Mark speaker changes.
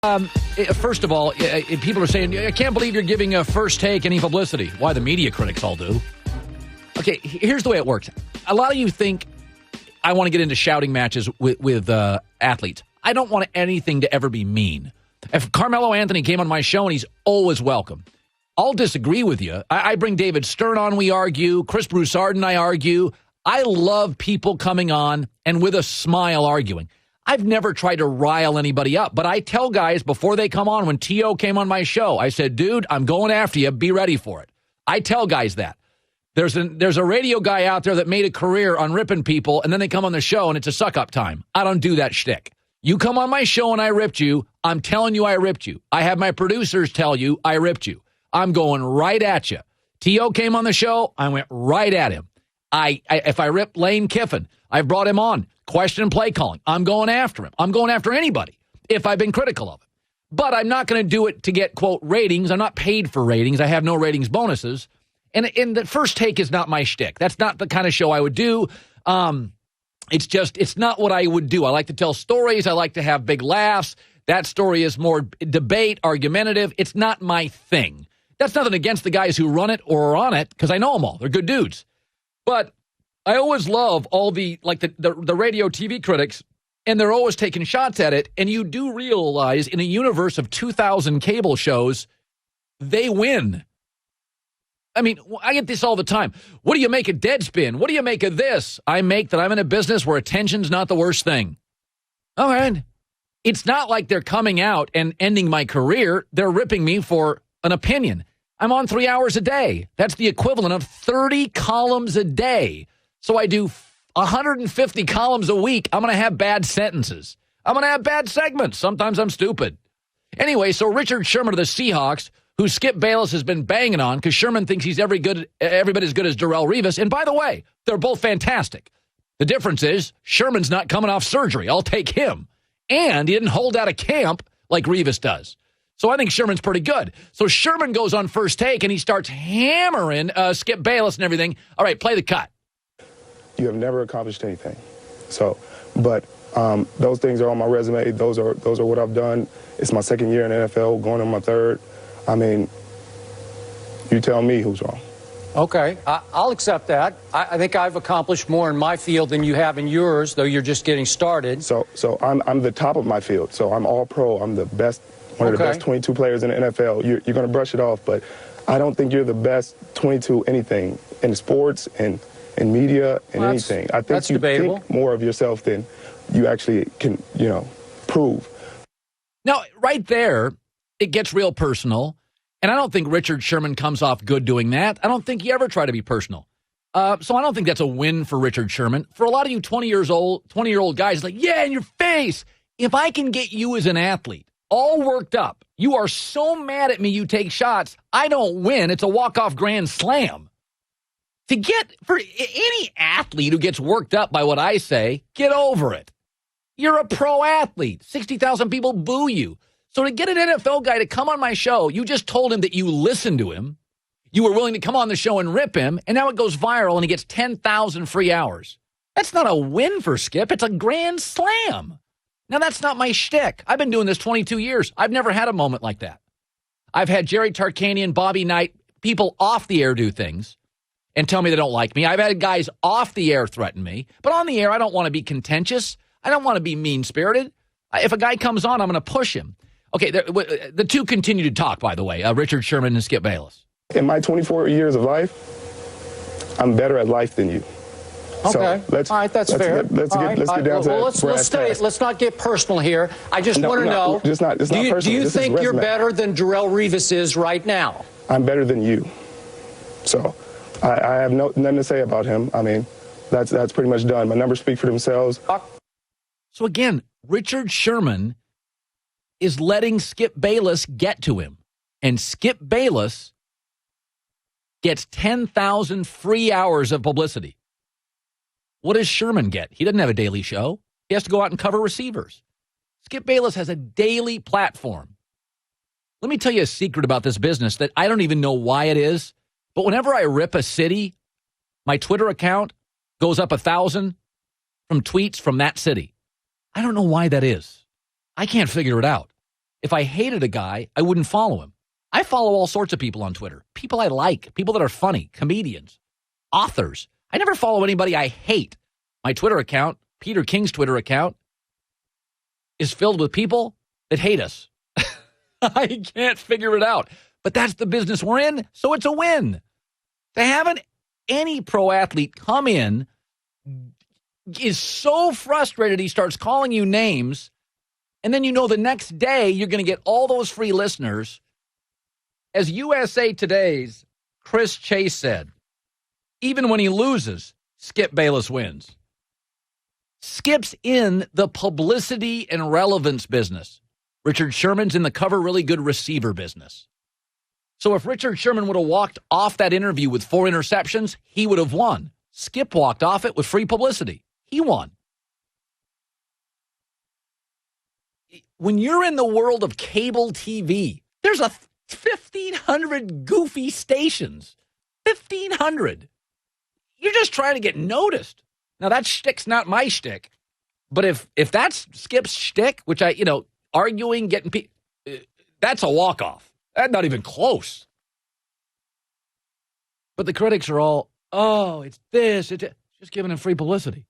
Speaker 1: First of all, people are saying, I can't believe you're giving a First Take any publicity. Why, the media critics all do. Okay, here's the way it works. A lot of you think I want to get into shouting matches with athletes. I don't want anything to ever be mean. If Carmelo Anthony came on my show, and he's always welcome, I'll disagree with you. I bring David Stern on, we argue. Chris Broussard and I argue. I love people coming on and with a smile arguing. I've never tried to rile anybody up, but I tell guys before they come on, when T.O. came on my show, I said, dude, I'm going after you. Be ready for it. I tell guys that. There's a radio guy out there that made a career on ripping people, and then they come on the show, and it's a suck-up time. I don't do that shtick. You come on my show and I ripped you, I'm telling you I ripped you. I have my producers tell you I ripped you. I'm going right at you. T.O. came on the show, I went right at him. If I ripped Lane Kiffin, I've brought him on. Question and play calling. I'm going after him. I'm going after anybody if I've been critical of him. But I'm not going to do it to get, quote, ratings. I'm not paid for ratings. I have no ratings bonuses. And the First Take is not my shtick. That's not the kind of show I would do. It's not what I would do. I like to tell stories. I like to have big laughs. That story is more debate, argumentative. It's not my thing. That's nothing against the guys who run it or are on it, because I know them all. They're good dudes. But I always love all the radio TV critics, and they're always taking shots at it. And you do realize in a universe of 2,000 cable shows, they win. I mean, I get this all the time. What do you make of Deadspin? What do you make of this? I make that I'm in a business where attention's not the worst thing. All right. It's not like they're coming out and ending my career. They're ripping me for an opinion. I'm on 3 hours a day. That's the equivalent of 30 columns a day. So I do 150 columns a week. I'm going to have bad sentences. I'm going to have bad segments. Sometimes I'm stupid. Anyway, so Richard Sherman of the Seahawks, who Skip Bayless has been banging on because Sherman thinks he's every bit as good as Darrelle Revis. And by the way, they're both fantastic. The difference is Sherman's not coming off surgery. I'll take him. And he didn't hold out of camp like Revis does. So I think Sherman's pretty good. So Sherman goes on First Take, and he starts hammering Skip Bayless and everything. All right, play the cut.
Speaker 2: You have never accomplished anything. But those things are on my resume. Those are what I've done. It's my second year in the NFL, going on my third. I mean, you tell me who's wrong.
Speaker 3: Okay, I'll accept that. I think I've accomplished more in my field than you have in yours, though you're just getting started.
Speaker 2: So I'm the top of my field. So I'm all pro. I'm the best, one of the best 22 players in the NFL. You're going to brush it off, but I don't think you're the best 22 anything in sports and in media and anything. I think you think more of yourself than you actually can, prove.
Speaker 1: Now, right there, it gets real personal. And I don't think Richard Sherman comes off good doing that. I don't think he ever tried to be personal. So I don't think that's a win for Richard Sherman. For a lot of you 20-year-old guys, like, yeah, in your face. If I can get you as an athlete all worked up, you are so mad at me you take shots, I don't win. It's a walk-off grand slam. For any athlete who gets worked up by what I say, get over it. You're a pro athlete. 60,000 people boo you. So to get an NFL guy to come on my show, you just told him that you listened to him. You were willing to come on the show and rip him, and now it goes viral and he gets 10,000 free hours. That's not a win for Skip. It's a grand slam. Now, that's not my shtick. I've been doing this 22 years. I've never had a moment like that. I've had Jerry Tarkanian, Bobby Knight, people off the air do things and tell me they don't like me. I've had guys off the air threaten me. But on the air, I don't want to be contentious. I don't want to be mean-spirited. If a guy comes on, I'm going to push him. Okay, the two continue to talk, by the way, Richard Sherman and Skip Bayless.
Speaker 2: In my 24 years of life, I'm better at life than you.
Speaker 3: Okay.
Speaker 2: So
Speaker 3: all right, that's fair.
Speaker 2: Let's get down to that.
Speaker 3: Let's not get personal here. I just want to know.
Speaker 2: It's not personal.
Speaker 3: Do you think you're better than Darrelle Revis is right now?
Speaker 2: I'm better than you. So I have nothing to say about him. I mean, that's pretty much done. My numbers speak for themselves.
Speaker 1: So again, Richard Sherman is letting Skip Bayless get to him. And Skip Bayless gets 10,000 free hours of publicity. What does Sherman get? He doesn't have a daily show. He has to go out and cover receivers. Skip Bayless has a daily platform. Let me tell you a secret about this business that I don't even know why it is, but whenever I rip a city, my Twitter account goes up 1,000 from tweets from that city. I don't know why that is. I can't figure it out. If I hated a guy, I wouldn't follow him. I follow all sorts of people on Twitter. People I like, people that are funny, comedians, authors. I never follow anybody I hate. My Twitter account, Peter King's Twitter account, is filled with people that hate us. I can't figure it out. But that's the business we're in, so it's a win. To have any pro athlete come in is so frustrated he starts calling you names, and then you know the next day you're going to get all those free listeners. As USA Today's Chris Chase said, even when he loses, Skip Bayless wins. Skip's in the publicity and relevance business. Richard Sherman's in the cover really good receiver business. So if Richard Sherman would have walked off that interview with 4 interceptions, he would have won. Skip walked off it with free publicity. He won. When you're in the world of cable TV, there's 1,500 goofy stations. 1,500. You're just trying to get noticed. Now, that shtick's not my shtick. But if that's Skip's shtick, which arguing, getting people, that's a walk-off. That's not even close. But the critics are all, oh, it's this. It's just giving him free publicity.